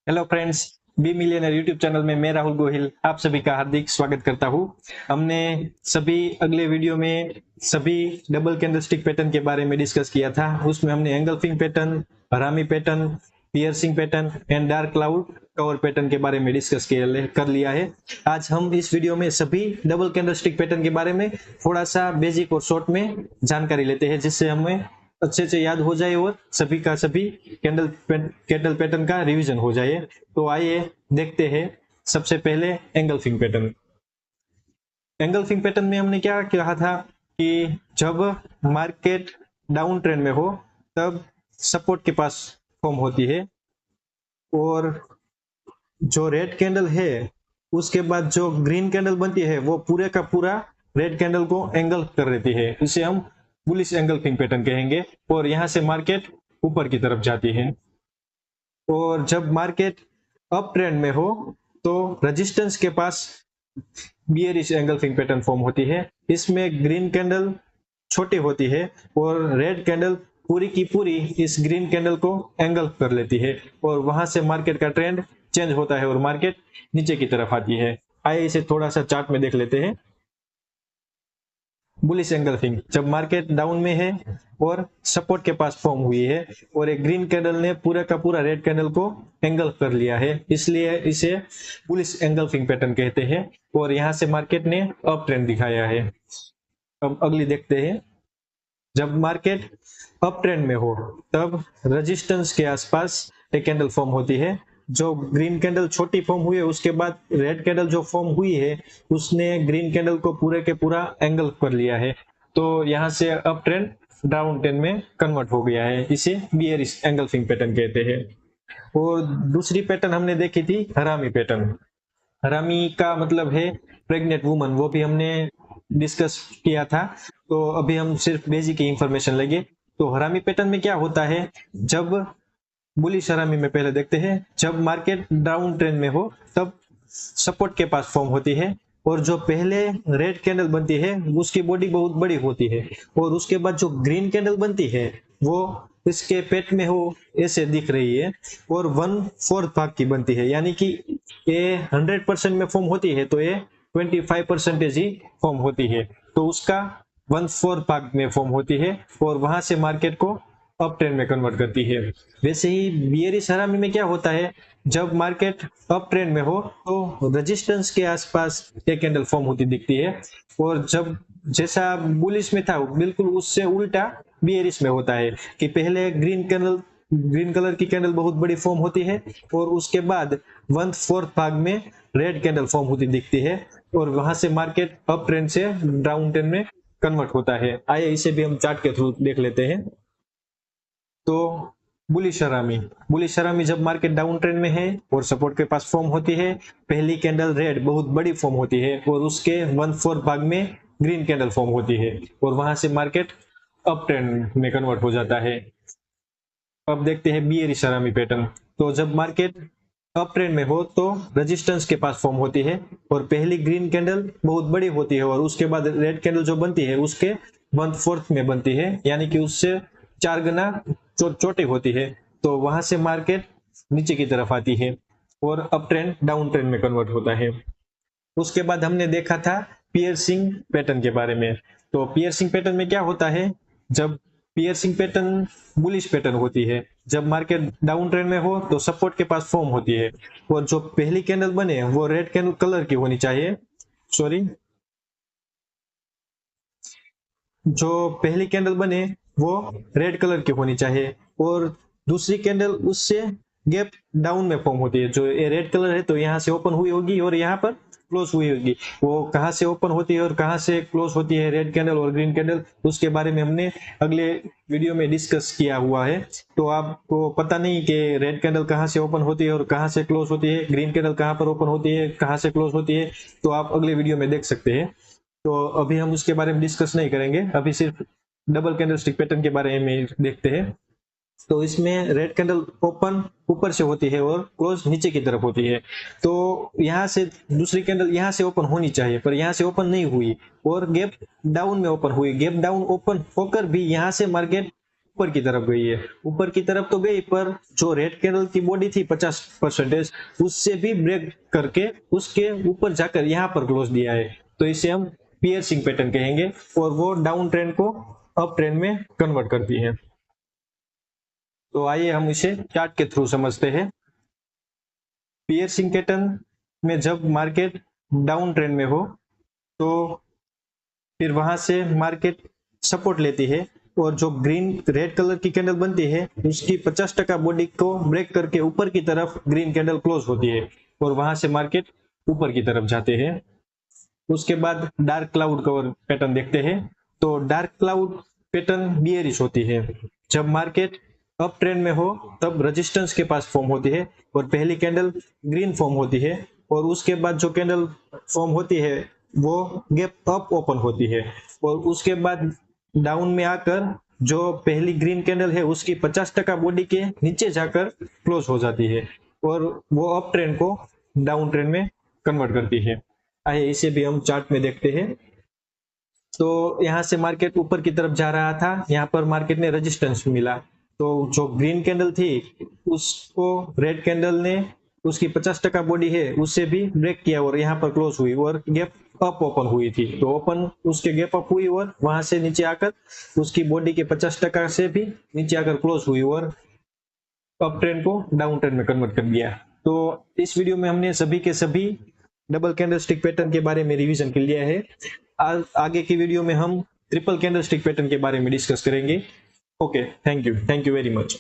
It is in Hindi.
Hello friends, be millionaire YouTube channel में मैं राहुल गोहिल आप सभी का हार्दिक स्वागत करता हूं। हमने सभी अगले वीडियो में सभी डबल कैंडलस्टिक पैटर्न के बारे में डिस्कस किया था। उसमें हमने एंगल्फिंग पैटर्न, हरामी pattern, piercing pattern and dark cloud cover pattern के बारे में डिस्कस कर लिया है। आज हम इस वीडियो में सभी डबल कैंडलस्टिक पैटर्न के बारे में थोड़ा सा बेसिक और शॉर्ट में जानकारी लेते हैं, जिससे हमें अच्छे से याद हो जाए और सभी का सभी कैंडल पैटर्न का रिवीजन हो जाए। तो आइए देखते हैं। सबसे पहले एंगल्फिंग पैटर्न। एंगल्फिंग पैटर्न में हमने क्या कहा था कि जब मार्केट डाउन ट्रेंड में हो तब सपोर्ट के पास फॉर्म होती है और जो रेड कैंडल है उसके बाद जो ग्रीन कैंडल बनती है वो पूरे का पूरा रेड कैंडल को एंगल्फ कर देती है। इसे हम बुलिश एंगल्फिंग पैटर्न कहेंगे और यहां से मार्केट ऊपर की तरफ जाती है। और जब मार्केट अप ट्रेंड में हो तो रेजिस्टेंस के पास बियरिश एंगल्फिंग पैटर्न फॉर्म होती है। इसमें ग्रीन कैंडल छोटी होती है और रेड कैंडल पूरी की पूरी इस ग्रीन कैंडल को एंगल्फ कर लेती है और वहां से मार्केट का ट्रेंड चेंज होता है और मार्केट नीचे की तरफ आती है। आइए इसे थोड़ा सा चार्ट में देख लेते हैं। बुलिश एंगल्फिंग जब मार्केट डाउन में है और सपोर्ट के पास फॉर्म हुई है और एक ग्रीन कैंडल ने पूरा का पूरा रेड कैंडल को एंगल्फ कर लिया है, इसलिए इसे बुलिश एंगल्फिंग पैटर्न कहते हैं और यहां से मार्केट ने अप ट्रेंड दिखाया है। अब अगली देखते हैं। जब मार्केट अप ट्रेंड में हो तब रेजिस्टेंस के आसपास एक कैंडल फॉर्म होती है। जो ग्रीन कैंडल छोटी फॉर्म हुई है उसके बाद रेड कैंडल जो फॉर्म हुई है उसने ग्रीन कैंडल को पूरे के पूरा एंगल कर लिया है, तो यहां से अप ट्रेंड डाउन ट्रेंड में कन्वर्ट हो गया है। इसे बियरिश एंगल्फिंग पैटर्न कहते हैं। और दूसरी पैटर्न हमने देखी थी हरामी पैटर्न। हरामी का मतलब है प्रेग्नेंट वुमन, वो भी हमने डिस्कस किया था। तो अभी हम सिर्फ बेसिक की इंफॉर्मेशन लेंगे। तो हरामी पैटर्न में क्या होता है, जब बुलिश हरामी में पहले देखते हैं। जब मार्केट डाउन ट्रेंड में हो तब सपोर्ट के पास फॉर्म होती है और जो पहले रेड कैंडल बनती है उसकी बॉडी बहुत बड़ी होती है और उसके बाद जो ग्रीन कैंडल बनती है वो इसके पेट में हो ऐसे दिख रही है और 1/4 भाग की बनती है, यानी कि ये 100% में फॉर्म होती है तो ये 25% ही फॉर्म होती है, तो उसका 1/4 भाग में फॉर्म होती है और वहां से मार्केट को अप ट्रेंड में कन्वर्ट करती है। वैसे ही बियरिश हरामी में क्या होता है, जब मार्केट अप ट्रेंड में हो तो रेजिस्टेंस के आसपास एक कैंडल फॉर्म होती दिखती है और जब जैसा बुलिश में था बिल्कुल उससे उल्टा बियरिश में होता है कि पहले ग्रीन कलर की कैंडल बहुत बड़ी फॉर्म होती है और उसके बाद 1/4 भाग में रेड कैंडल फॉर्म होती दिखती है और वहां से मार्केट अप ट्रेंड से डाउन ट्रेंड में कन्वर्ट होता है। आइए इसे भी हम चार्ट के थ्रू देख लेते हैं। तो बुलिश हरामी जब मार्केट डाउन ट्रेंड में है और सपोर्ट के पास फॉर्म होती है, पहली कैंडल रेड बहुत बड़ी फॉर्म होती है और उसके 1/4 भाग में ग्रीन कैंडल फॉर्म होती है और वहां से मार्केट अप ट्रेंड में कन्वर्ट हो जाता है। अब देखते हैं बियरिश हरामी पैटर्न। तो जब मार्केट अप ट्रेंड में हो तो रेजिस्टेंस के पास फॉर्म होती है और पहली ग्रीन कैंडल बहुत बड़ी होती है और उसके बाद रेड कैंडल जो बनती है उसके 1/4 में बनती है, यानी कि उससे 4 गुना छोटी होती है, तो वहां से मार्केट नीचे की तरफ आती है और अप ट्रेंड डाउन ट्रेंड में कन्वर्ट होता है। उसके बाद हमने देखा था पियर्सिंग पैटर्न के बारे में। तो पियर्सिंग पैटर्न में क्या होता है, जब पियर्सिंग पैटर्न बुलिश पैटर्न होती है, जब मार्केट डाउन ट्रेंड में हो तो सपोर्ट के पास फॉर्म होती है और जो पहली कैंडल बने वो रेड कैंडल कलर की होनी चाहिए। सॉरी, जो पहली कैंडल बने वो रेड कलर की होनी चाहिए और दूसरी कैंडल उससे गैप डाउन में फॉर्म होती है। जो ये रेड कलर है तो यहाँ से ओपन हुई होगी और यहाँ पर क्लोज हुई होगी। वो कहाँ से ओपन होती है और कहाँ से क्लोज होती है रेड कैंडल और ग्रीन कैंडल, उसके बारे में हमने अगले वीडियो में डिस्कस किया हुआ है। तो आपको पता नहीं कि रेड कैंडल कहाँ से ओपन होती है और कहाँ से क्लोज होती है, ग्रीन कैंडल कहाँ पर ओपन होती है कहाँ से क्लोज होती है, तो आप अगले वीडियो में देख सकते हैं। तो अभी हम उसके बारे में डिस्कस नहीं करेंगे, अभी सिर्फ डबल कैंडलस्टिक पैटर्न के बारे में देखते हैं। तो इसमें रेड कैंडल ओपन ऊपर से होती है और क्लोज नीचे की तरफ होती है। तो यहाँ से दूसरी कैंडल यहाँ से ओपन होनी चाहिए पर यहाँ से ओपन नहीं हुई और गैप डाउन में ओपन हुई। गैप डाउन ओपन होकर भी यहाँ से मार्केट ऊपर की तरफ गई है। ऊपर की तरफ तो गई, पर जो रेड कैंडल की बॉडी थी 50% उससे भी ब्रेक करके उसके ऊपर जाकर यहाँ पर क्लोज दिया है। तो इसे हम पियर्सिंग पैटर्न कहेंगे और वो डाउन ट्रेंड को अप ट्रेंड में कन्वर्ट करती है। तो आइए हम इसे चार्ट के थ्रू समझते हैं। पियर्सिंग पैटर्न में जब मार्केट डाउन ट्रेंड में हो तो फिर वहां से मार्केट सपोर्ट लेती है और जो ग्रीन रेड कलर की कैंडल बनती है उसकी 50% बॉडी को ब्रेक करके ऊपर की तरफ ग्रीन कैंडल क्लोज होती है और वहां से मार्केट ऊपर की तरफ जाते हैं। उसके बाद डार्क क्लाउड कवर पैटर्न देखते हैं। तो डार्क क्लाउड पैटर्न बियरिश होती है। जब मार्केट अप ट्रेंड में हो तब रेजिस्टेंस के पास फॉर्म होती है और पहली कैंडल ग्रीन फॉर्म होती है और उसके बाद जो कैंडल फॉर्म होती है वो गैप अप ओपन होती है और उसके बाद डाउन में आकर जो पहली ग्रीन कैंडल है उसकी 50% बॉडी के नीचे जाकर क्लोज हो जाती है और वो अप ट्रेंड को डाउन ट्रेंड में कन्वर्ट करती है। आइए इसे भी हम चार्ट में देखते हैं। तो यहाँ से मार्केट ऊपर की तरफ जा रहा था, यहाँ पर मार्केट ने रेजिस्टेंस मिला तो जो ग्रीन कैंडल थी उसको रेड कैंडल ने उसकी 50% बॉडी है उससे भी ब्रेक किया और यहाँ पर क्लोज हुई और गैप अप ओपन हुई थी। तो ओपन उसके गैप अप हुई और वहां से नीचे आकर उसकी बॉडी के 50% से भी नीचे आकर क्लोज हुई और अप ट्रेंड को डाउन ट्रेंड में कन्वर्ट कर दिया। तो इस वीडियो में हमने सभी के सभी डबल कैंडलस्टिक पैटर्न के बारे में रिवीजन कर लिया है। आगे की वीडियो में हम ट्रिपल कैंडलस्टिक पैटर्न के बारे में डिस्कस करेंगे। Okay, thank you very much.